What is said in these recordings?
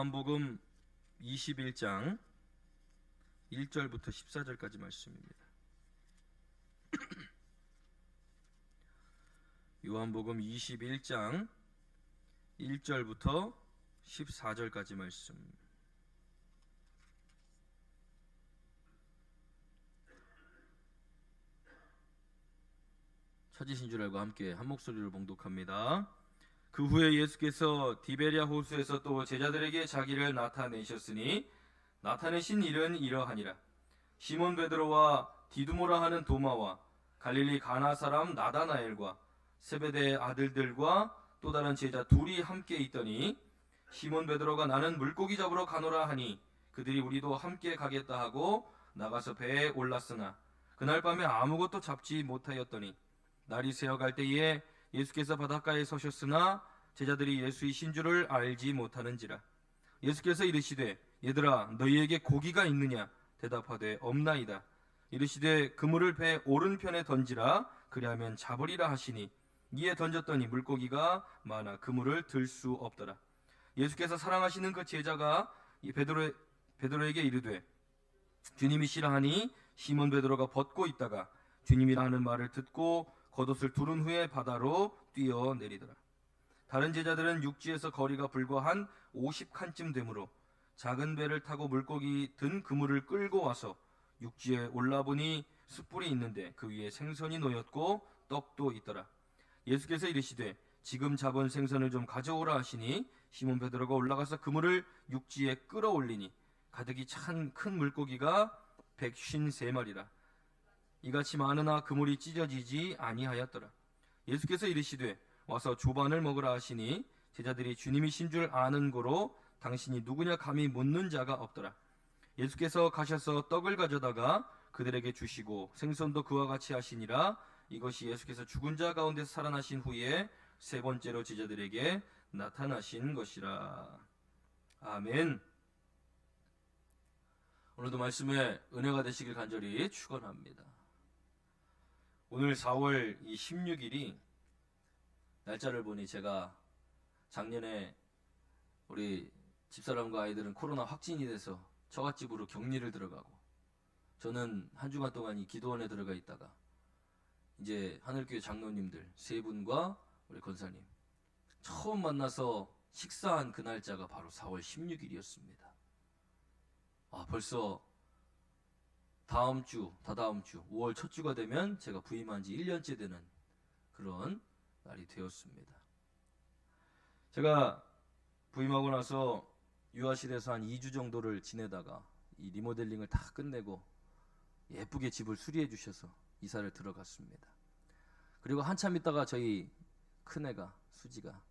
요한복음 21장 1절부터 14절까지 말씀입니다. 요한복음 21장 1절부터 14절까지 말씀. 찾으신 줄 알고 함께 한 목소리로 봉독합니다. 그 후에 예수께서 디베랴 호수에서 또 제자들에게 자기를 나타내셨으니 나타내신 일은 이러하니라. 시몬 베드로와 디두모라 하는 도마와 갈릴리 가나 사람 나다나엘과 세베대의 아들들과 또 다른 제자 둘이 함께 있더니 시몬 베드로가 나는 물고기 잡으러 가노라 하니 그들이 우리도 함께 가겠다 하고 나가서 배에 올랐으나 그날 밤에 아무것도 잡지 못하였더니 날이 새어갈 때에 예수께서 바닷가에 서셨으나 제자들이 예수이신 줄을 알지 못하는지라. 예수께서 이르시되 얘들아 너희에게 고기가 있느냐 대답하되 없나이다. 이르시되 그물을 배 오른편에 던지라 그리하면 잡으리라 하시니 이에 던졌더니 물고기가 많아 그물을 들 수 없더라. 예수께서 사랑하시는 그 제자가 베드로에게 이르되 주님이시라 하니 시몬 베드로가 벗고 있다가 주님이라 하는 말을 듣고 겉옷을 두른 후에 바다로 뛰어내리더라. 다른 제자들은 육지에서 거리가 불과 한 50칸쯤 되므로 작은 배를 타고 물고기 든 그물을 끌고 와서 육지에 올라보니 숯불이 있는데 그 위에 생선이 놓였고 떡도 있더라. 예수께서 이르시되 지금 잡은 생선을 좀 가져오라 하시니 시몬 베드로가 올라가서 그물을 육지에 끌어올리니 가득이 찬 큰 물고기가 153마리라. 이같이 많으나 그물이 찢어지지 아니하였더라. 예수께서 이르시되 와서 조반을 먹으라 하시니 제자들이 주님이신 줄 아는 고로 당신이 누구냐 감히 묻는 자가 없더라. 예수께서 가셔서 떡을 가져다가 그들에게 주시고 생선도 그와 같이 하시니라. 이것이 예수께서 죽은 자 가운데서 살아나신 후에 세 번째로 제자들에게 나타나신 것이라. 아멘. 오늘도 말씀에 은혜가 되시길 간절히 축원합니다. 오늘 4월 16일이 날짜를 보니 제가 작년에 우리 집사람과 아이들은 코로나 확진이 돼서 처갓집으로 격리를 들어가고 저는 한 주간 동안 이 기도원에 들어가 있다가 이제 하늘교회 장로님들 세 분과 우리 권사님 처음 만나서 식사한 그 날짜가 바로 4월 16일이었습니다. 벌써 다다음 주 5월 첫 주가 되면 제가 부임한 지 1년째 되는 그런 날이 되었습니다. 제가 부임하고 나서 유아실에서 한 2주 정도를 지내다가 이 리모델링을 다 끝내고 예쁘게 집을 수리해 주셔서 이사를 들어갔습니다. 그리고 한참 있다가 저희 큰애가 수지가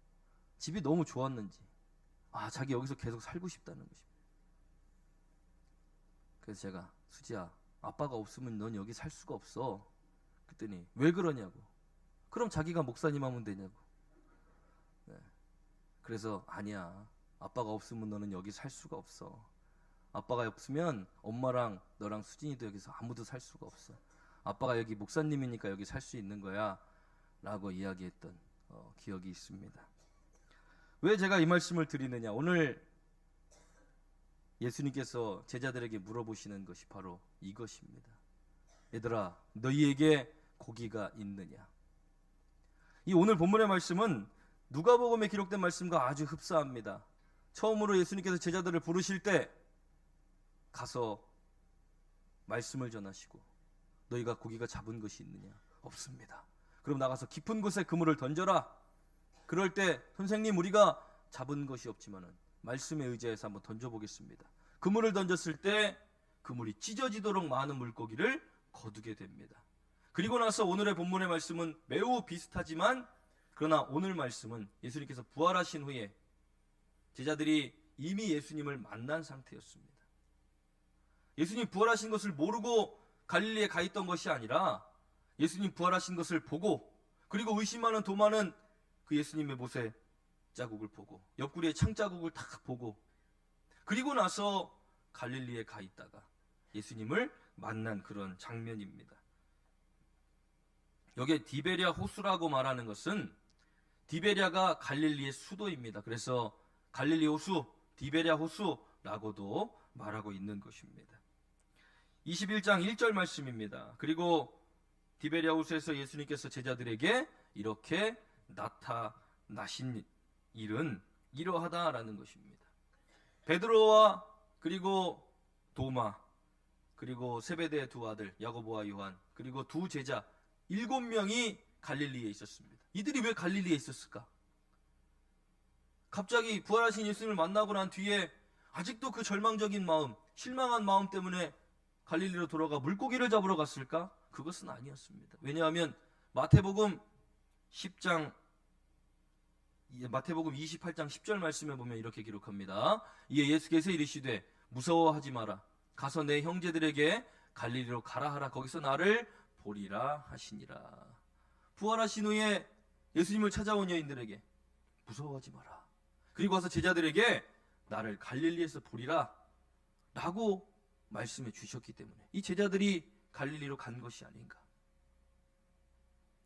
집이 너무 좋았는지 자기 여기서 계속 살고 싶다는 것입니다. 그래서 제가 수지야 아빠가 없으면 넌 여기 살 수가 없어. 그랬더니 왜 그러냐고. 그럼 자기가 목사님 하면 되냐고. 네. 그래서 아니야 아빠가 없으면 너는 여기 살 수가 없어. 아빠가 없으면 엄마랑 너랑 수진이도 여기서 아무도 살 수가 없어. 아빠가 여기 목사님이니까 여기 살 수 있는 거야 라고 이야기했던 기억이 있습니다. 왜 제가 이 말씀을 드리느냐. 오늘 예수님께서 제자들에게 물어보시는 것이 바로 이것입니다. 얘들아 너희에게 고기가 있느냐. 이 오늘 본문의 말씀은 누가복음에 기록된 말씀과 아주 흡사합니다. 처음으로 예수님께서 제자들을 부르실 때 가서 말씀을 전하시고 너희가 고기가 잡은 것이 있느냐. 없습니다. 그럼 나가서 깊은 곳에 그물을 던져라. 그럴 때 선생님 우리가 잡은 것이 없지만은 말씀에 의지해서 한번 던져보겠습니다. 그물을 던졌을 때 그물이 찢어지도록 많은 물고기를 거두게 됩니다. 그리고 나서 오늘의 본문의 말씀은 매우 비슷하지만 그러나 오늘 말씀은 예수님께서 부활하신 후에 제자들이 이미 예수님을 만난 상태였습니다. 예수님 부활하신 것을 모르고 갈릴리에 가 있던 것이 아니라 예수님 부활하신 것을 보고 그리고 의심하는 도마는 그 예수님의 못에 자국을 보고 옆구리에 창자국을 딱 보고 그리고 나서 갈릴리에 가 있다가 예수님을 만난 그런 장면입니다. 여기에 디베랴 호수라고 말하는 것은 디베랴가 갈릴리의 수도입니다. 그래서 갈릴리 호수 디베랴 호수라고도 말하고 있는 것입니다. 21장 1절 말씀입니다. 그리고 디베랴 호수에서 예수님께서 제자들에게 이렇게 나타나신 일은 이러하다라는 것입니다. 베드로와 그리고 도마, 그리고 세베대의 두 아들 야고보와 요한, 그리고 두 제자 7명이 갈릴리에 있었습니다. 이들이 왜 갈릴리에 있었을까? 갑자기 부활하신 예수님을 만나고 난 뒤에 아직도 그 절망적인 마음, 실망한 마음 때문에 갈릴리로 돌아가 물고기를 잡으러 갔을까? 그것은 아니었습니다. 왜냐하면 마태복음 28장 10절 말씀에 보면 이렇게 기록합니다. 이에 예수께서 이르시되 무서워하지 마라. 가서 내 형제들에게 갈릴리로 가라 하라. 거기서 나를 보리라 하시니라. 부활하신 후에 예수님을 찾아온 여인들에게 무서워하지 마라. 그리고 와서 제자들에게 나를 갈릴리에서 보리라 라고 말씀해 주셨기 때문에 이 제자들이 갈릴리로 간 것이 아닌가.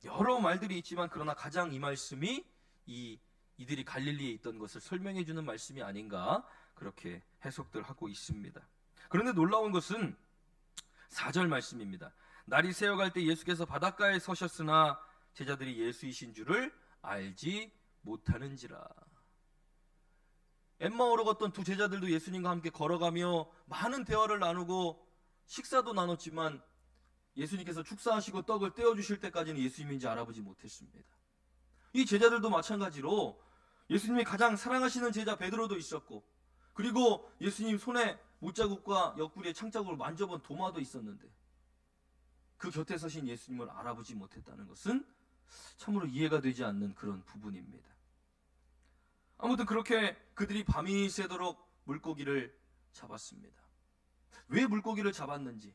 여러 말들이 있지만 그러나 가장 이 말씀이 이들이 갈릴리에 있던 것을 설명해 주는 말씀이 아닌가, 그렇게 해석들 하고 있습니다. 그런데 놀라운 것은 4절 말씀입니다. 날이 새어갈 때 예수께서 바닷가에 서셨으나 제자들이 예수이신 줄을 알지 못하는지라. 엠마오로 걷던 두 제자들도 예수님과 함께 걸어가며 많은 대화를 나누고 식사도 나눴지만 예수님께서 축사하시고 떡을 떼어주실 때까지는 예수님인지 알아보지 못했습니다. 이 제자들도 마찬가지로 예수님이 가장 사랑하시는 제자 베드로도 있었고, 그리고 예수님 손에 못자국과 옆구리에 창자국을 만져본 도마도 있었는데 그 곁에 서신 예수님을 알아보지 못했다는 것은 참으로 이해가 되지 않는 그런 부분입니다. 아무튼 그렇게 그들이 밤이 새도록 물고기를 잡았습니다. 왜 물고기를 잡았는지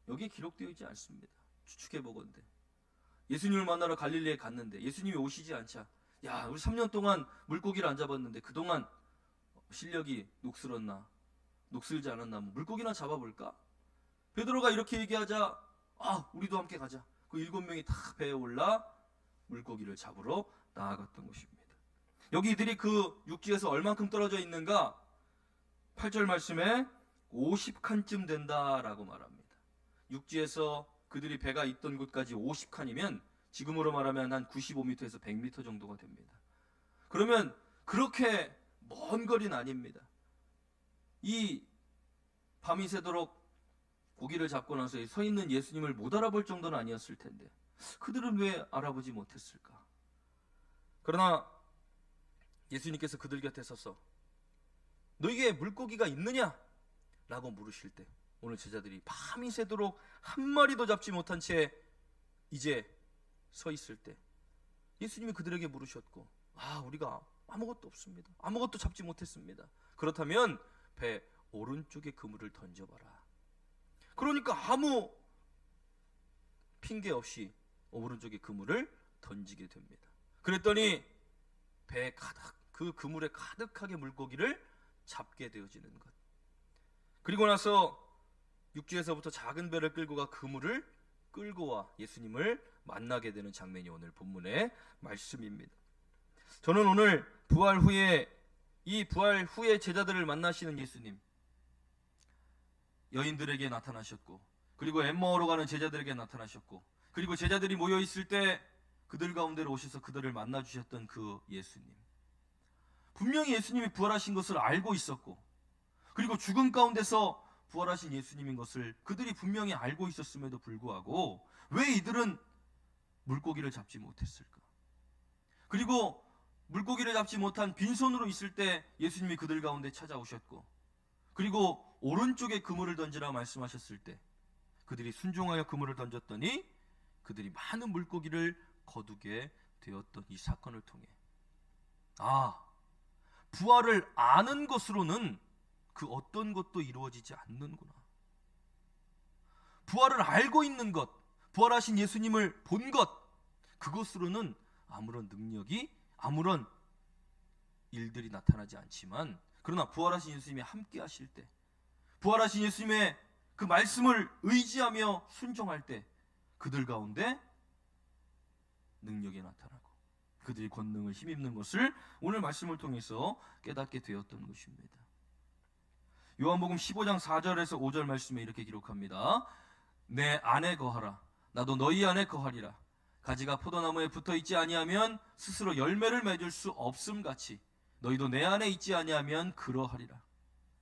여기에 기록되어 있지 않습니다. 추측해보건대 예수님을 만나러 갈릴리에 갔는데 예수님이 오시지 않자, 야, 우리 3년 동안 물고기를 안 잡았는데 그동안 실력이 녹슬지 않았나, 물고기나 잡아볼까? 베드로가 이렇게 얘기하자, 우리도 함께 가자. 그 7명이 다 배에 올라 물고기를 잡으러 나아갔던 것입니다. 여기 이들이 그 육지에서 얼만큼 떨어져 있는가? 8절 말씀에 50칸쯤 된다라고 말합니다. 육지에서 그들이 배가 있던 곳까지 50칸이면 지금으로 말하면 한 95m에서 100m 정도가 됩니다. 그러면 그렇게 먼 거리는 아닙니다. 이 밤이 새도록 고기를 잡고 나서 서 있는 예수님을 못 알아볼 정도는 아니었을 텐데 그들은 왜 알아보지 못했을까? 그러나 예수님께서 그들 곁에 서서 너에게 물고기가 있느냐? 라고 물으실 때 오늘 제자들이 밤이 새도록 한 마리도 잡지 못한 채 이제 서 있을 때 예수님이 그들에게 물으셨고, 우리가 아무것도 없습니다. 아무것도 잡지 못했습니다. 그렇다면 배 오른쪽에 그물을 던져봐라. 그러니까 아무 핑계 없이 오른쪽에 그물을 던지게 됩니다. 그랬더니 배에 그 그물에 가득하게 물고기를 잡게 되어지는 것. 그리고 나서 육지에서부터 작은 배를 끌고 가 그물을 끌고 와 예수님을 만나게 되는 장면이 오늘 본문의 말씀입니다. 저는 오늘 부활 후에 제자들을 만나시는 예수님, 여인들에게 나타나셨고, 그리고 엠마오로 가는 제자들에게 나타나셨고, 그리고 제자들이 모여 있을 때 그들 가운데로 오셔서 그들을 만나 주셨던 그 예수님, 분명히 예수님이 부활하신 것을 알고 있었고, 그리고 죽음 가운데서 부활하신 예수님인 것을 그들이 분명히 알고 있었음에도 불구하고 왜 이들은 물고기를 잡지 못했을까? 그리고 물고기를 잡지 못한 빈손으로 있을 때 예수님이 그들 가운데 찾아오셨고, 그리고 오른쪽에 그물을 던지라 말씀하셨을 때 그들이 순종하여 그물을 던졌더니 그들이 많은 물고기를 거두게 되었던 이 사건을 통해 부활을 아는 것으로는 그 어떤 것도 이루어지지 않는구나. 부활을 알고 있는 것, 부활하신 예수님을 본 것, 그것으로는 아무런 능력이, 아무런 일들이 나타나지 않지만, 그러나 부활하신 예수님이 함께 하실 때, 부활하신 예수님의 그 말씀을 의지하며 순종할 때 그들 가운데 능력이 나타나고 그들이 권능을 힘입는 것을 오늘 말씀을 통해서 깨닫게 되었던 것입니다. 요한복음 15장 4절에서 5절 말씀에 이렇게 기록합니다. 내 안에 거하라. 나도 너희 안에 거하리라. 가지가 포도나무에 붙어있지 아니하면 스스로 열매를 맺을 수 없음같이 너희도 내 안에 있지 아니하면 그러하리라.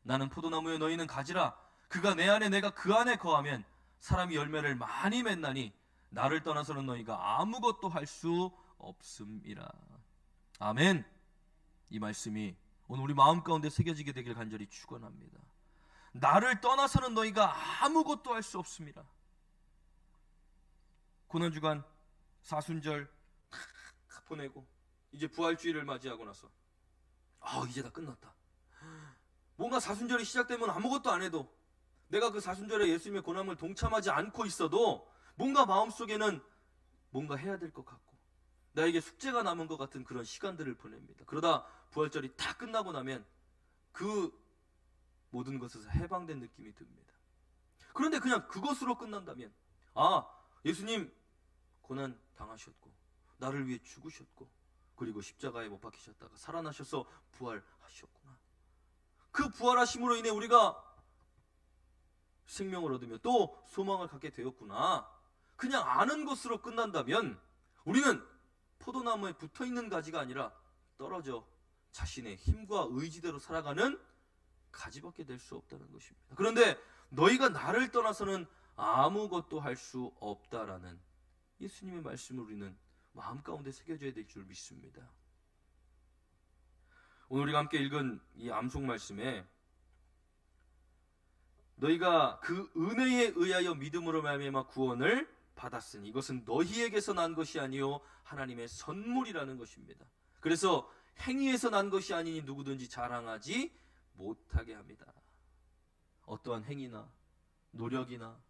나는 포도나무에 너희는 가지라. 그가 내 안에 내가 그 안에 거하면 사람이 열매를 많이 맺나니 나를 떠나서는 너희가 아무것도 할 수 없음이라. 아멘. 이 말씀이 오늘 우리 마음 가운데 새겨지게 되길 간절히 축원합니다. 나를 떠나서는 너희가 아무것도 할 수 없습니다. 고난주간 사순절 보내고 이제 부활주일을 맞이하고 나서 이제 다 끝났다. 뭔가 사순절이 시작되면 아무것도 안 해도, 내가 그 사순절에 예수님의 고난을 동참하지 않고 있어도 뭔가 마음속에는 뭔가 해야 될 것 같고 나에게 숙제가 남은 것 같은 그런 시간들을 보냅니다. 그러다 부활절이 다 끝나고 나면 그 모든 것에서 해방된 느낌이 듭니다. 그런데 그냥 그것으로 끝난다면, 예수님 고난 당하셨고 나를 위해 죽으셨고 그리고 십자가에 못 박히셨다가 살아나셔서 부활하셨구나. 그 부활하심으로 인해 우리가 생명을 얻으며 또 소망을 갖게 되었구나. 그냥 아는 것으로 끝난다면 우리는 포도나무에 붙어있는 가지가 아니라 떨어져 자신의 힘과 의지대로 살아가는 가지밖에 될 수 없다는 것입니다. 그런데 너희가 나를 떠나서는 아무것도 할 수 없다라는 예수님의 말씀을 우리는 마음 가운데 새겨져야 될 줄 믿습니다. 오늘 우리가 함께 읽은 이 암송 말씀에 너희가 그 은혜에 의하여 믿음으로 말미암아 구원을 받았으니 이것은 너희에게서 난 것이 아니요 하나님의 선물이라는 것입니다. 그래서 행위에서 난 것이 아니니 누구든지 자랑하지 못하게 합니다. 어떠한 행위나 노력이나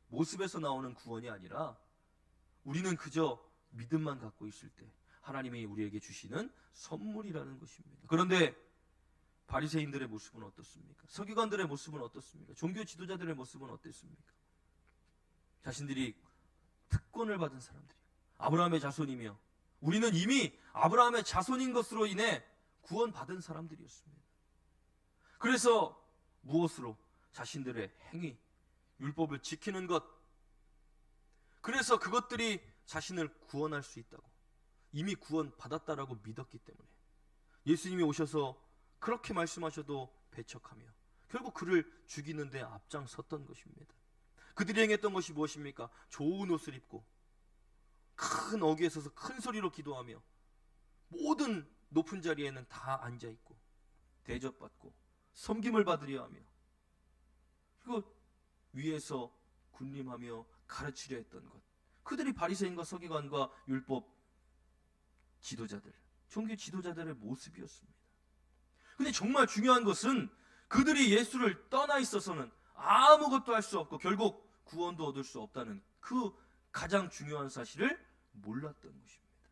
모습에서 나오는 구원이 아니라 우리는 그저 믿음만 갖고 있을 때 하나님이 우리에게 주시는 선물이라는 것입니다. 그런데 바리새인들의 모습은 어떻습니까? 서기관들의 모습은 어떻습니까? 종교 지도자들의 모습은 어땠습니까? 자신들이 특권을 받은 사람들이 아브라함의 자손이며 우리는 이미 아브라함의 자손인 것으로 인해 구원받은 사람들이었습니다. 그래서 무엇으로? 자신들의 행위, 율법을 지키는 것, 그래서 그것들이 자신을 구원할 수 있다고, 이미 구원받았다라고 믿었기 때문에 예수님이 오셔서 그렇게 말씀하셔도 배척하며 결국 그를 죽이는 데 앞장섰던 것입니다. 그들이 행했던 것이 무엇입니까? 좋은 옷을 입고 큰 어귀에 서서 큰 소리로 기도하며 모든 높은 자리에는 다 앉아있고 대접받고 섬김을 받으려 하며 그리고 위에서 군림하며 가르치려 했던 것, 그들이 바리새인과 서기관과 율법 지도자들, 종교 지도자들의 모습이었습니다. 근데 정말 중요한 것은 그들이 예수를 떠나 있어서는 아무것도 할 수 없고 결국 구원도 얻을 수 없다는 그 가장 중요한 사실을 몰랐던 것입니다.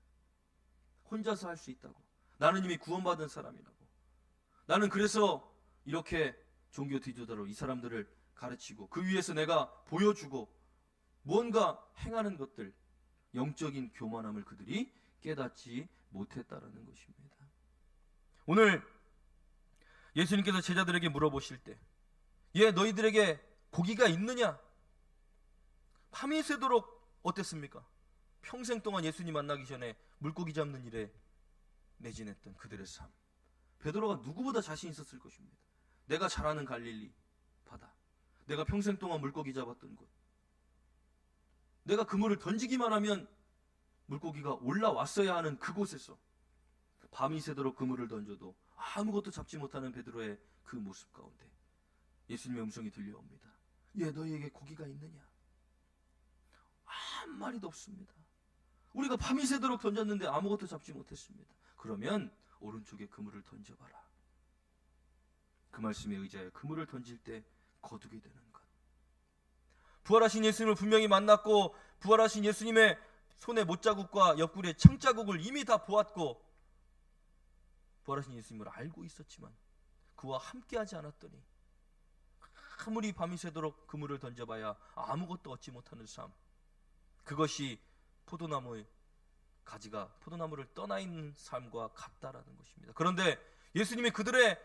혼자서 할 수 있다고, 나는 이미 구원받은 사람이라고, 나는 그래서 이렇게 종교 지도자로 이 사람들을 가르치고 그 위에서 내가 보여주고 무언가 행하는 것들, 영적인 교만함을 그들이 깨닫지 못했다라는 것입니다. 오늘 예수님께서 제자들에게 물어보실 때, 너희들에게 고기가 있느냐? 밤이 새도록 어땠습니까? 평생 동안 예수님 만나기 전에 물고기 잡는 일에 매진했던 그들의 삶. 베드로가 누구보다 자신 있었을 것입니다. 내가 잘 아는 갈릴리 바다, 내가 평생 동안 물고기 잡았던 곳, 내가 그물을 던지기만 하면 물고기가 올라왔어야 하는 그곳에서 밤이 새도록 그물을 던져도 아무것도 잡지 못하는 베드로의 그 모습 가운데 예수님의 음성이 들려옵니다. 너희에게 고기가 있느냐? 한 마리도 없습니다. 우리가 밤이 새도록 던졌는데 아무것도 잡지 못했습니다. 그러면 오른쪽에 그물을 던져봐라. 그 말씀에 의지하여 그물을 던질 때 거두게 되는 것. 부활하신 예수님을 분명히 만났고 부활하신 예수님의 손에 못자국과 옆구리에 창자국을 이미 다 보았고 부활하신 예수님을 알고 있었지만 그와 함께하지 않았더니 아무리 밤이 새도록 그물을 던져봐야 아무것도 얻지 못하는 삶, 그것이 포도나무의 가지가 포도나무를 떠나 있는 삶과 같다라는 것입니다. 그런데 예수님이 그들의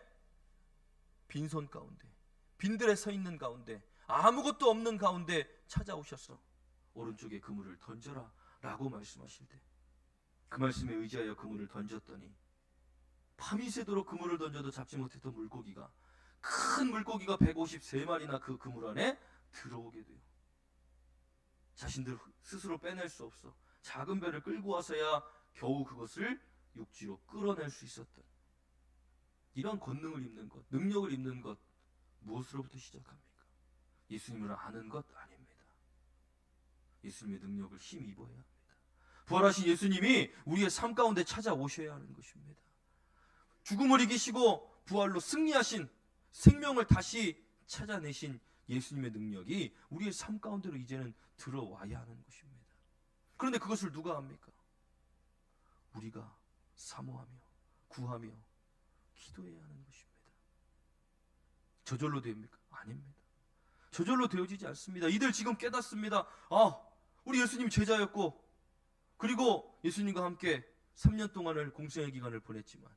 빈손 가운데, 빈들에 서 있는 가운데, 아무것도 없는 가운데 찾아오셔서 오른쪽에 그물을 던져라 라고 말씀하실 때, 그 말씀에 의지하여 그물을 던졌더니 밤이 새도록 그물을 던져도 잡지 못했던 물고기가, 큰 물고기가 153마리나 그 그물 안에 들어오게 돼요. 자신들 스스로 빼낼 수 없어 작은 배를 끌고 와서야 겨우 그것을 육지로 끌어낼 수 있었던 이런 권능을 입는 것, 능력을 입는 것, 무엇으로부터 시작합니까? 예수님을 아는 것 아닙니다. 예수님의 능력을 힘입어야 합니다. 부활하신 예수님이 우리의 삶 가운데 찾아오셔야 하는 것입니다. 죽음을 이기시고 부활로 승리하신, 생명을 다시 찾아내신 예수님의 능력이 우리의 삶 가운데로 이제는 들어와야 하는 것입니다. 그런데 그것을 누가 합니까? 우리가 사모하며 구하며 기도해야 하는 것입니다. 저절로 됩니까? 아닙니다. 저절로 되어지지 않습니다. 이들 지금 깨닫습니다. 우리 예수님 제자였고, 그리고 예수님과 함께 3년 동안을 공생의 기간을 보냈지만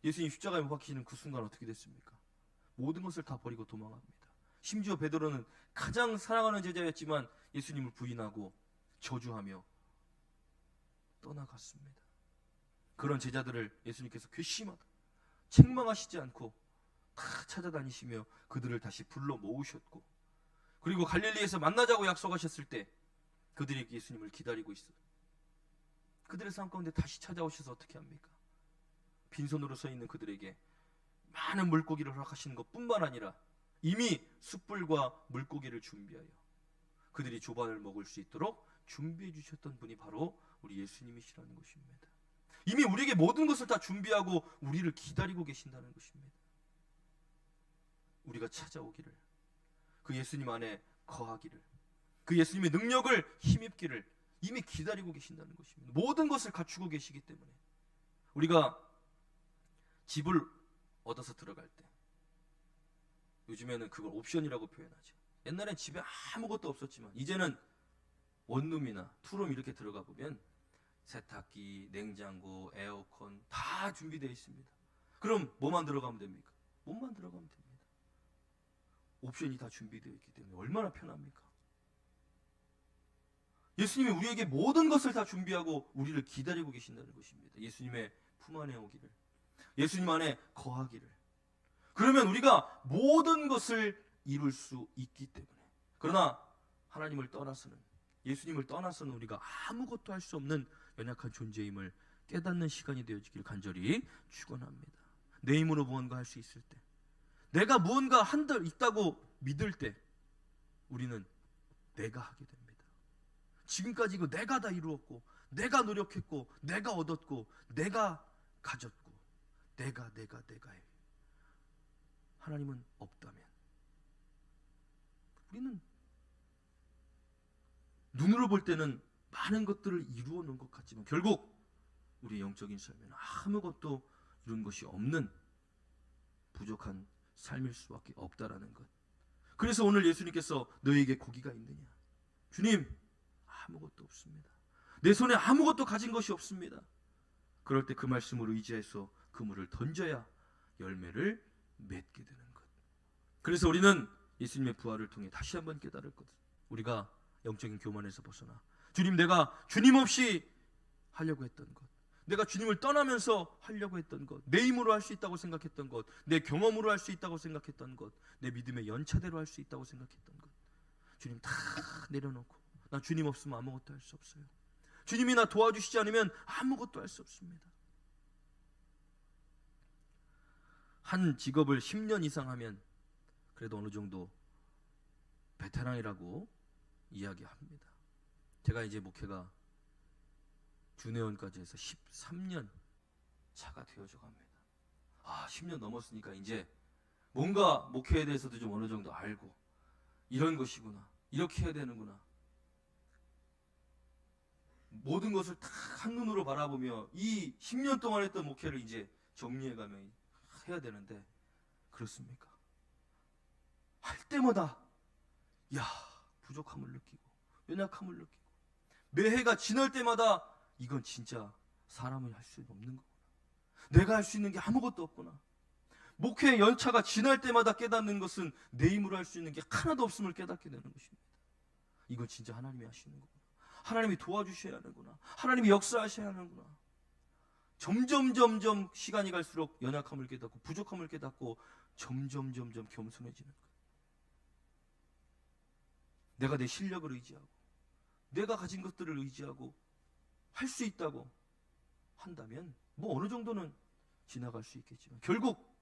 예수님 십자가에 못 박히시는 그 순간 어떻게 됐습니까? 모든 것을 다 버리고 도망합니다. 심지어 베드로는 가장 사랑하는 제자였지만 예수님을 부인하고 저주하며 떠나갔습니다. 그런 제자들을 예수님께서 괘씸하다, 책망하시지 않고 다 찾아다니시며 그들을 다시 불러 모으셨고, 그리고 갈릴리에서 만나자고 약속하셨을 때 그들이 예수님을 기다리고 있어요. 그들의 삶 가운데 다시 찾아오셔서 어떻게 합니까? 빈손으로 서 있는 그들에게 많은 물고기를 허락하시는 것뿐만 아니라 이미 숯불과 물고기를 준비하여 그들이 조반을 먹을 수 있도록 준비해 주셨던 분이 바로 우리 예수님이시라는 것입니다. 이미 우리에게 모든 것을 다 준비하고 우리를 기다리고 계신다는 것입니다. 우리가 찾아오기를, 그 예수님 안에 거하기를, 그 예수님의 능력을 힘입기를 이미 기다리고 계신다는 것입니다. 모든 것을 갖추고 계시기 때문에 우리가 집을 얻어서 들어갈 때, 요즘에는 그걸 옵션이라고 표현하죠. 옛날엔 집에 아무것도 없었지만 이제는 원룸이나 투룸 이렇게 들어가 보면 세탁기, 냉장고, 에어컨 다 준비되어 있습니다. 그럼 뭐만 들어가면 됩니까? 몸만 들어가면 됩니다. 옵션이 다 준비되어 있기 때문에 얼마나 편합니까? 예수님이 우리에게 모든 것을 다 준비하고 우리를 기다리고 계신다는 것입니다. 예수님의 품 안에 오기를, 예수님 안에 거하기를. 그러면 우리가 모든 것을 이룰 수 있기 때문에. 그러나 하나님을 떠나서는, 예수님을 떠나서는 우리가 아무것도 할 수 없는 연약한 존재임을 깨닫는 시간이 되어지길 간절히 축원합니다. 내 힘으로 무언가 할 수 있을 때, 내가 무언가 한들 있다고 믿을 때 우리는 내가 하게 됩니다. 지금까지 이거 내가 다 이루었고, 내가 노력했고, 내가 얻었고, 내가 가졌고, 내가 해. 하나님은 없다면 우리는 눈으로 볼 때는 많은 것들을 이루어 놓은 것 같지만 결국 우리의 영적인 삶에는 아무것도 이룬 것이 없는 부족한 삶일 수밖에 없다라는 것. 그래서 오늘 예수님께서 너에게 고기가 있느냐? 주님, 아무것도 없습니다. 내 손에 아무것도 가진 것이 없습니다. 그럴 때 그 말씀을 의지해서 그물을 던져야 열매를 맺게 되는 것. 그래서 우리는 예수님의 부활을 통해 다시 한번 깨달을 것. 우리가 영적인 교만에서 벗어나 주님, 내가 주님 없이 하려고 했던 것, 내가 주님을 떠나면서 하려고 했던 것, 내 힘으로 할 수 있다고 생각했던 것, 내 경험으로 할 수 있다고 생각했던 것, 내 믿음의 연차대로 할 수 있다고 생각했던 것, 주님 다 내려놓고 나 주님 없으면 아무것도 할 수 없어요. 주님이 나 도와주시지 않으면 아무것도 할 수 없습니다. 한 직업을 10년 이상 하면 그래도 어느 정도 베테랑이라고 이야기합니다. 제가 이제 목회가 준회원까지 해서 13년 차가 되어져 갑니다. 10년 넘었으니까 이제 뭔가 목회에 대해서도 좀 어느 정도 알고, 이런 것이구나, 이렇게 해야 되는구나, 모든 것을 다 한눈으로 바라보며 이 10년 동안 했던 목회를 이제 정리해가며 해야 되는데, 그렇습니까? 할 때마다 부족함을 느끼고 연약함을 느끼고, 매해가 지날 때마다 이건 진짜 사람이 할 수 없는 거구나. 내가 할 수 있는 게 아무것도 없구나. 목회 연차가 지날 때마다 깨닫는 것은 내 힘으로 할 수 있는 게 하나도 없음을 깨닫게 되는 것입니다. 이건 진짜 하나님이 하시는 거구나. 하나님이 도와주셔야 하는구나. 하나님이 역사하셔야 하는구나. 점점 시간이 갈수록 연약함을 깨닫고 부족함을 깨닫고 점점 겸손해지는 거예요. 내가 내 실력을 의지하고 내가 가진 것들을 의지하고 할 수 있다고 한다면 뭐 어느 정도는 지나갈 수 있겠지만 결국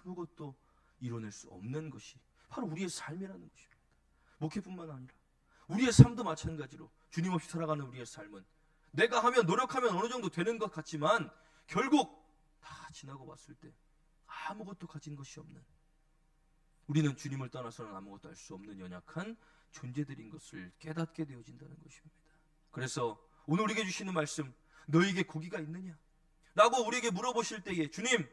아무것도 이뤄낼 수 없는 것이 바로 우리의 삶이라는 것입니다. 목회뿐만 아니라 우리의 삶도 마찬가지로 주님 없이 살아가는 우리의 삶은 내가 하면 노력하면 어느 정도 되는 것 같지만 결국 다 지나고 봤을 때 아무것도 가진 것이 없는, 우리는 주님을 떠나서는 아무것도 할 수 없는 연약한 존재들인 것을 깨닫게 되어진다는 것입니다. 그래서 오늘 우리에게 주시는 말씀, 너에게 고기가 있느냐? 라고 우리에게 물어보실 때에 주님,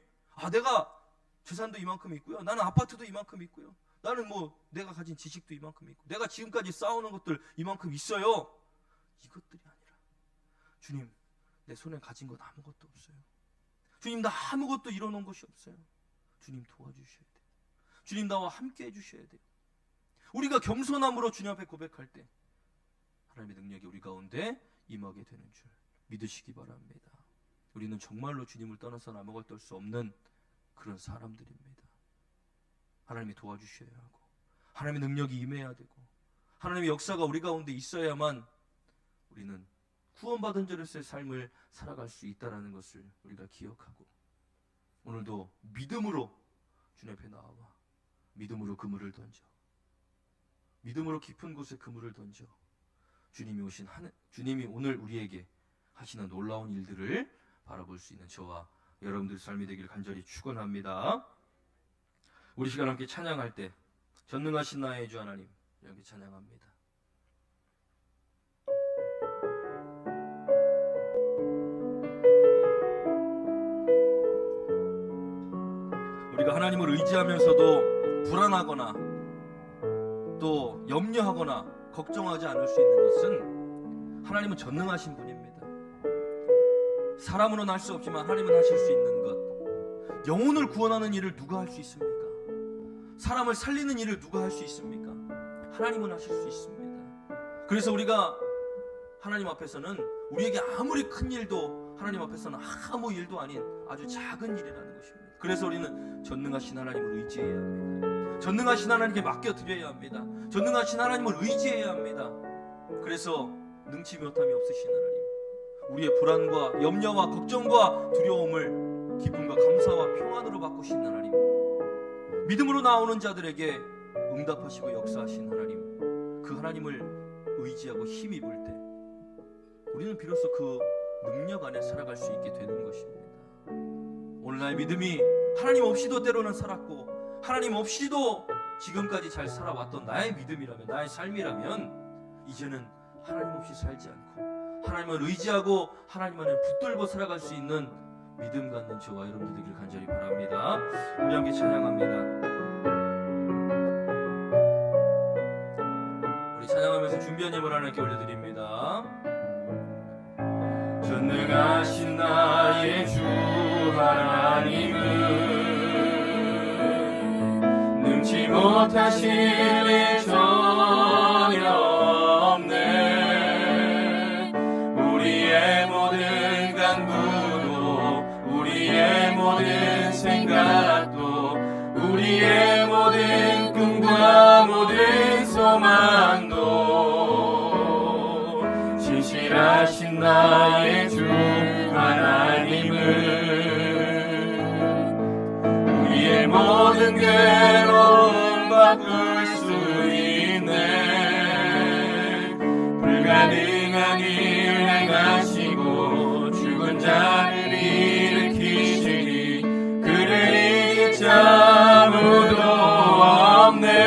내가 재산도 이만큼 있고요, 나는 아파트도 이만큼 있고요, 나는 내가 가진 지식도 이만큼 있고 내가 지금까지 쌓아오는 것들 이만큼 있어요. 이것들이 아니라 주님, 내 손에 가진 것 아무것도 없어요. 주님, 나 아무것도 이뤄놓은 것이 없어요. 주님 도와주셔야 돼요. 주님 나와 함께 해주셔야 돼요. 우리가 겸손함으로 주님 앞에 고백할 때 하나님의 능력이 우리 가운데 임하게 되는 줄 믿으시기 바랍니다. 우리는 정말로 주님을 떠나서는 아무것도 할 수 없는 그런 사람들입니다. 하나님이 도와주셔야 하고 하나님의 능력이 임해야 되고 하나님의 역사가 우리 가운데 있어야만 우리는 구원받은 자로서의 삶을 살아갈 수 있다는 것을 우리가 기억하고 오늘도 믿음으로 주님 앞에 나와 믿음으로 그물을 던져, 믿음으로 깊은 곳에 그물을 던져 주님이 오늘 우리에게 하시는 놀라운 일들을 바라볼 수 있는 저와 여러분들 삶이 되길 간절히 축원합니다. 우리 시간 함께 찬양할 때 전능하신 나의 주 하나님 이렇게 찬양합니다. 우리가 하나님을 의지하면서도 불안하거나 또 염려하거나 걱정하지 않을 수 있는 것은 하나님은 전능하신 분입니다. 사람으로는 할 수 없지만 하나님은 하실 수 있는 것, 영혼을 구원하는 일을 누가 할 수 있습니까? 사람을 살리는 일을 누가 할 수 있습니까? 하나님은 하실 수 있습니다. 그래서 우리가 하나님 앞에서는 우리에게 아무리 큰 일도 하나님 앞에서는 아무 일도 아닌 아주 작은 일이라는 것입니다. 그래서 우리는 전능하신 하나님을 의지해야 합니다. 전능하신 하나님께 맡겨드려야 합니다. 전능하신 하나님을 의지해야 합니다. 그래서 능치 못함이 없으신 하나님, 우리의 불안과 염려와 걱정과 두려움을 기쁨과 감사와 평안으로 바꾸신 하나님, 믿음으로 나오는 자들에게 응답하시고 역사하신 하나님, 그 하나님을 의지하고 힘입을 때 우리는 비로소 그 능력 안에 살아갈 수 있게 되는 것입니다. 오늘 나의 믿음이 하나님 없이도 때로는 살았고 하나님 없이도 지금까지 잘 살아왔던 나의 믿음이라면, 나의 삶이라면 이제는 하나님 없이 살지 않고 하나님을 의지하고 하나님 안에 붙들고 살아갈 수 있는 믿음 갖는 저와 여러분들 되기를 간절히 바랍니다. 우리 함께 찬양합니다. 우리 찬양하면서 준비한 예물 하나님께 올려드립니다. 전능하신 나의 주 하나님은 능치 못하실 일 전혀 없네. 우리의 모든 간구도 우리의 모든 생각도 우리의 모든 꿈과 모든 소망도 신실하신 나의 주 하나님은 우리의 모든 괴로움 바꿀 수 있네. 불가능한 일 행하시고 죽은 자를 일으키시니 그를 이길 자 아무도 없네.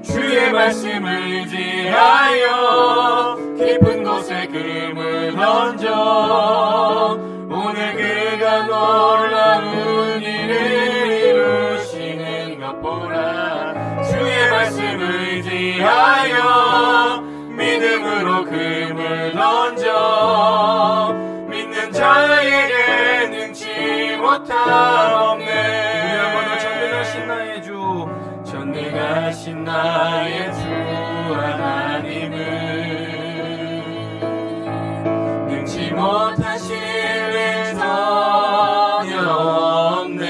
주의 말씀을 의지하여 깊은 곳에 금을 던져 오늘 그가 놀라운 일을 이루시는 것 보라. 주의 말씀을 의지하여 믿음으로 금을 던져 믿는 자에게 능치 못하옵네. 전능하신 나의 주, 전능하신 나의 주 하나님은 능치 못하실 일 전혀 없네.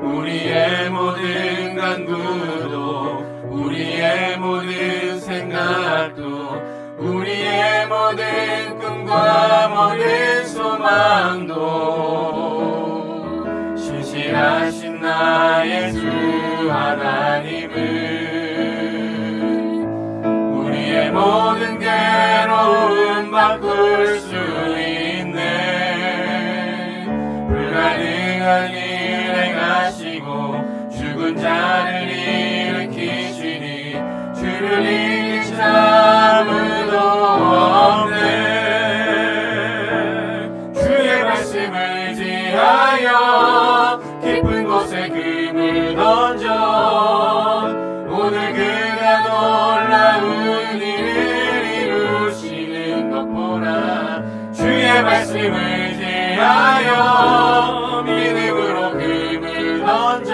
우리의 모든 간구도 우리의 모든 생각도 우리의 모든 꿈과 모든 소망도 신실하신 나의 주 하나님은 우리의 모든 괴로움 바꿀 수 있네. 불가능한 일 행하시고 죽은 자를 일으키시니 주를 이길 자 아무도 없네. 주의 말씀을 의지하여 깊은 곳에 금을 던져 오늘 그가 놀라운 일을 이루시는 것 보라. 주의 말씀을 의지하여 믿음으로 금을 던져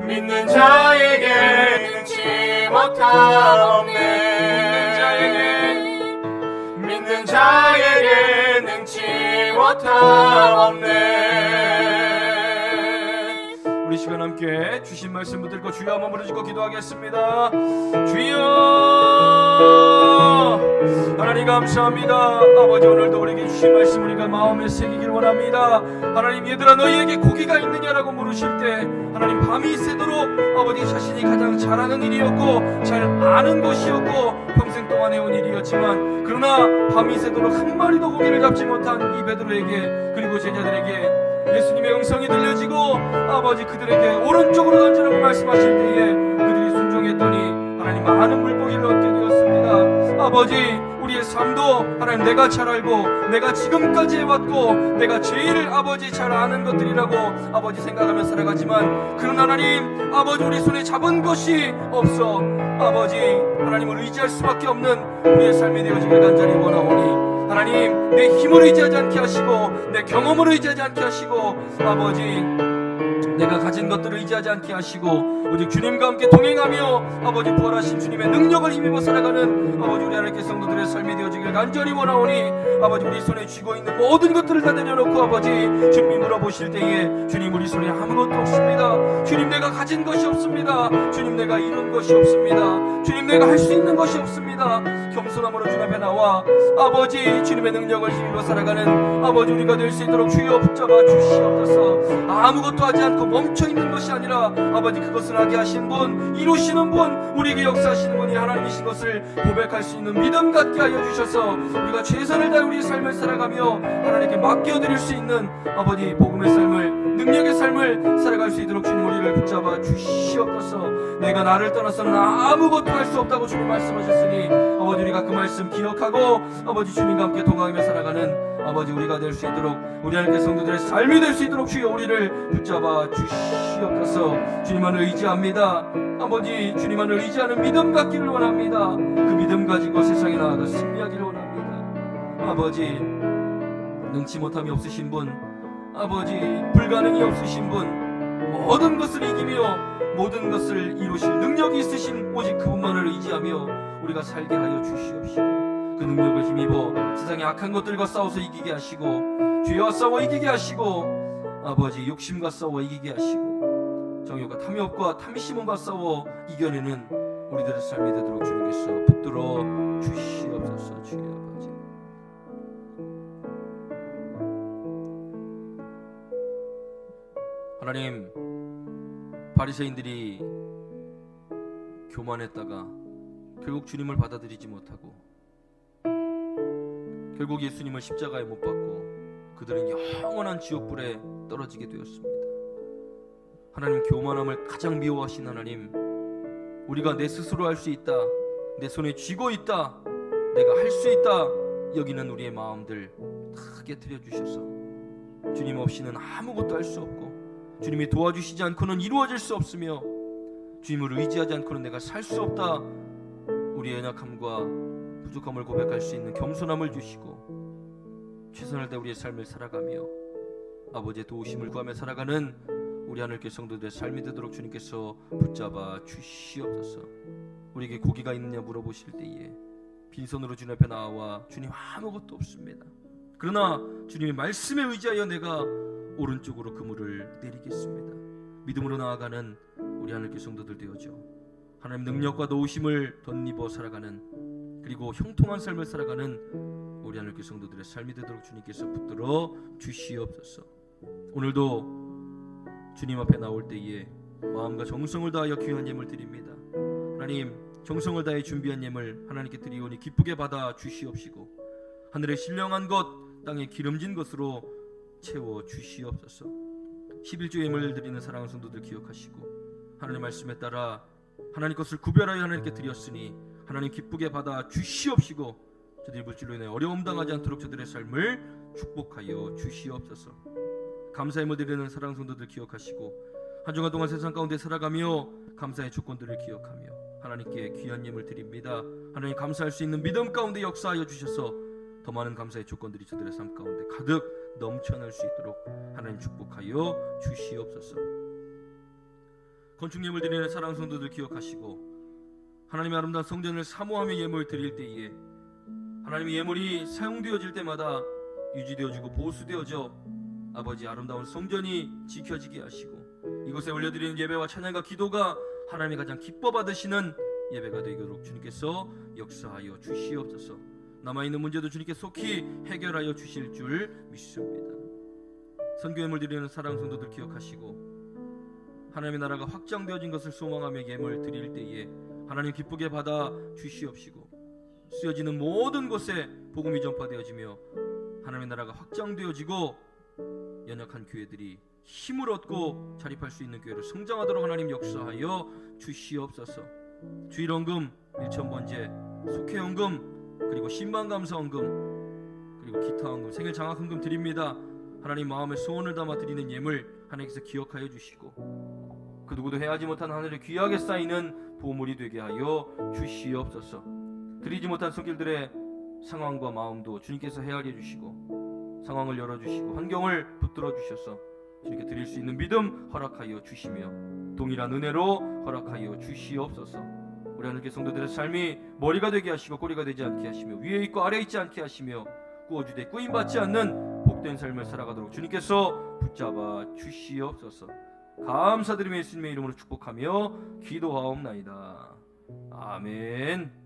믿는 자에게 능치 못하옵네. 믿는 자에게 능치 못하옵네. 우리 시간 함께 주신 말씀 붙들고 주여 한번 부르짖고 기도하겠습니다. 주여 하나님 감사합니다. 아버지 오늘도 우리에게 주신 말씀 우리가 마음에 새기길 원합니다. 하나님 얘들아 너희에게 고기가 있느냐라고 물으실 때 하나님 밤이 새도록 아버지 자신이 가장 잘하는 일이었고 잘 아는 것이었고 평생 동안 해온 일이었지만 그러나 밤이 새도록 한 마리도 고기를 잡지 못한 이 베드로에게 그리고 제자들에게 예수님의 음성이 들려지고 아버지 그들에게 오른쪽으로 던지라고 말씀하실 때에 그들이 순종했더니 하나님 많은 물고기를 얻게 되었습니다. 아버지 우리의 삶도 하나님 내가 잘 알고 내가 지금까지 해왔고 내가 제일 아버지 잘 아는 것들이라고 아버지 생각하며 살아가지만 그러나 하나님 아버지 우리 손에 잡은 것이 없어 아버지 하나님을 의지할 수밖에 없는 우리의 삶이 되어지길 간절히 원하오니 하나님 내 힘을 의지하지 않게 하시고 내 경험을 의지하지 않게 하시고 아버지 내가 가진 것들을 의지하지 않게 하시고 오직 주님과 함께 동행하며 아버지 부활하신 주님의 능력을 힘입어 살아가는 아버지 우리 하나님께 성도들의 삶이 되어지길 간절히 원하오니 아버지 우리 손에 쥐고 있는 모든 것들을 다 내려놓고 아버지 주님이 물어보실 때에 주님 우리 손에 아무것도 없습니다. 주님 내가 가진 것이 없습니다. 주님 내가 이룬 것이 없습니다. 주님 내가 할 수 있는 것이 없습니다. 겸손함으로 주님 앞에 나와 아버지 주님의 능력을 힘입어 살아가는 아버지 우리가 될 수 있도록 주여 붙잡아 주시옵소서. 아무것도 하지 않고 멈춰있는 것이 아니라 아버지 그것을 하게 하신 분 이루시는 분 우리에게 역사하시는 분이 하나님이신 것을 고백할 수 있는 믿음 갖게 하여 주셔서 우리가 최선을 다해 우리의 삶을 살아가며 하나님께 맡겨드릴 수 있는 아버지 복음의 삶을 능력의 삶을 살아갈 수 있도록 주님 우리를 붙잡아 주시옵소서. 내가 나를 떠나서는 아무것도 할 수 없다고 주님 말씀하셨으니 아버지 우리가 그 말씀 기억하고 아버지 주님과 함께 동행하며 살아가는 아버지 우리가 될 수 있도록 우리 하나님께 성도들의 삶이 될 수 있도록 주여 우리를 붙잡아 주시옵소서. 주님만을 의지합니다. 아버지 주님만을 의지하는 믿음 갖기를 원합니다. 그 믿음 가지고 세상에 나아가 승리하기를 원합니다. 아버지 능치 못함이 없으신 분 아버지 불가능이 없으신 분 모든 것을 이기며 모든 것을 이루실 능력이 있으신 오직 그분만을 의지하며 우리가 살게 하여 주시옵시고 그 능력을 힘입어 세상의 악한 것들과 싸워서 이기게 하시고 죄와 싸워 이기게 하시고 아버지 욕심과 싸워 이기게 하시고 정욕과 탐욕과 탐심과 싸워 이겨내는 우리들의 삶이 되도록 주님께서 붙들어 주시옵소서. 주의 아버지 하나님 바리새인들이 교만했다가 결국 주님을 받아들이지 못하고 결국 예수님을 십자가에 못 박고 그들은 영원한 지옥불에 떨어지게 되었습니다. 하나님 교만함을 가장 미워하신 하나님 우리가 내 스스로 할 수 있다 내 손에 쥐고 있다 내가 할 수 있다 여기는 우리의 마음들 다 깨트려 주셔서 주님 없이는 아무것도 할 수 없고 주님이 도와주시지 않고는 이루어질 수 없으며 주님을 의지하지 않고는 내가 살 수 없다 우리의 연약함과 부족함을 고백할 수 있는 겸손함을 주시고 최선을 다해 우리의 삶을 살아가며 아버지의 도우심을 구하며 살아가는 우리 하늘교회 성도들의 삶이 되도록 주님께서 붙잡아 주시옵소서. 우리에게 고기가 있느냐 물어보실 때에 빈손으로 주님 앞에 나와 주님 아무것도 없습니다. 그러나 주님의 말씀에 의지하여 내가 오른쪽으로 그물을 내리겠습니다. 믿음으로 나아가는 우리 하늘교회 성도들 되어줘 하나님 능력과 도우심을 덧입어 살아가는 그리고 형통한 삶을 살아가는 우리 하늘교회 성도들의 삶이 되도록 주님께서 붙들어 주시옵소서. 오늘도 주님 앞에 나올 때에 마음과 정성을 다하여 귀한 예물 드립니다. 하나님 정성을 다해 준비한 예물 하나님께 드리오니 기쁘게 받아 주시옵시고 하늘의 신령한 것 땅에 기름진 것으로 채워 주시옵소서. 11조 예물 드리는 사랑하는 성도들 기억하시고 하나님 말씀에 따라 하나님 것을 구별하여 하나님께 드렸으니 하나님 기쁘게 받아 주시옵시고 저들이 물질로 인해 어려움 당하지 않도록 저들의 삶을 축복하여 주시옵소서. 감사의 예물 드리는 사랑하는 성도들 기억하시고 한 주간 동안 세상 가운데 살아가며 감사의 조건들을 기억하며 하나님께 귀한 예물 드립니다. 하나님 감사할 수 있는 믿음 가운데 역사하여 주셔서 더 많은 감사의 조건들이 저들의 삶 가운데 가득 넘쳐날 수 있도록 하나님 축복하여 주시옵소서. 건축 예물 드리는 사랑하는 성도들 기억하시고 하나님의 아름다운 성전을 사모하며 예물 드릴 때에 하나님의 예물이 사용되어질 때마다 유지되어지고 보수되어져 아버지 아름다운 성전이 지켜지게 하시고 이곳에 올려드리는 예배와 찬양과 기도가 하나님이 가장 기뻐 받으시는 예배가 되도록 주님께서 역사하여 주시옵소서. 남아있는 문제도 주님께 속히 해결하여 주실 줄 믿습니다. 선교 예물 드리는 사랑하는 성도들 기억하시고 하나님의 나라가 확장되어진 것을 소망하며 예물 드릴 때에 하나님 기쁘게 받아 주시옵시고 쓰여지는 모든 곳에 복음이 전파되어지며 하나님의 나라가 확장되어지고 연약한 교회들이 힘을 얻고 자립할 수 있는 교회로 성장하도록 하나님 역사하여 주시옵소서. 주일헌금 1,000번제, 속회헌금, 그리고 신방감사헌금, 그리고 기타헌금, 생일장학헌금 드립니다. 하나님 마음의 소원을 담아 드리는 예물 하나님께서 기억하여 주시고 그 누구도 해하지 못한 하늘에 귀하게 쌓이는 보물이 되게 하여 주시옵소서. 드리지 못한 손길들의 상황과 마음도 주님께서 헤아려 주시고 상황을 열어주시고 환경을 붙들어 주셔서 주님께 드릴 수 있는 믿음 허락하여 주시며 동일한 은혜로 허락하여 주시옵소서. 우리 하나님께 성도들의 삶이 머리가 되게 하시고 꼬리가 되지 않게 하시며 위에 있고 아래에 있지 않게 하시며 꾸어주되 꾸임받지 않는 복된 삶을 살아가도록 주님께서 붙잡아 주시옵소서. 감사드리며 예수님의 이름으로 축복하며 기도하옵나이다. 아멘.